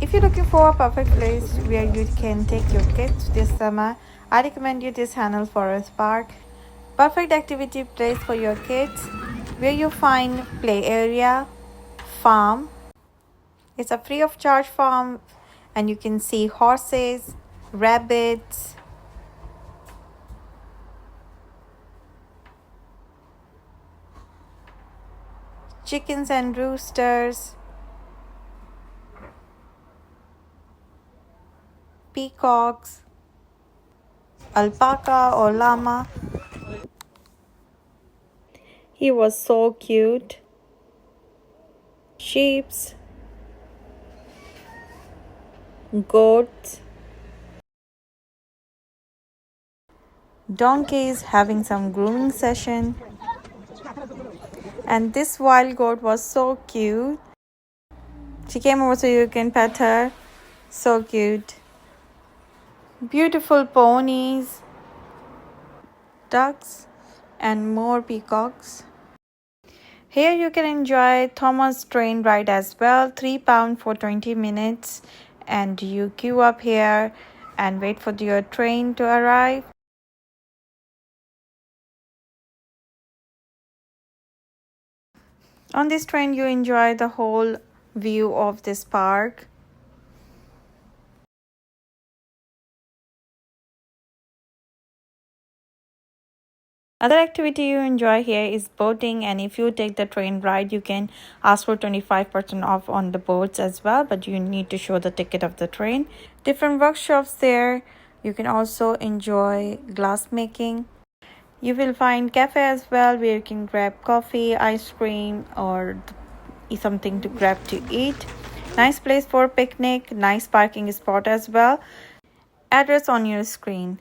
If you're looking for a perfect place where you can take your kids this summer, I recommend you this Foxburrows Park. Perfect activity place for your kids where you find play area, farm. It's a free of charge farm and you can see horses, rabbits, chickens and roosters, peacocks, alpaca or llama. He was so cute. Sheeps, goats, donkeys having some grooming session. And this wild goat was so cute. She came over so you can pet her. So cute. Beautiful ponies, ducks, and more peacocks. Here you can enjoy Thomas train ride as well. £3 for 20 minutes. And you queue up here and wait for your train to arrive. On this train, you enjoy the whole view of this park. Other activity you enjoy here is boating, and if you take the train ride, you can ask for 25% off on the boats as well, but you need to show the ticket of the train. Different workshops there. You can also enjoy glass making. You will find cafe as well where you can grab coffee, ice cream, or something to grab to eat. Nice place for picnic, nice parking spot as well. Address on your screen.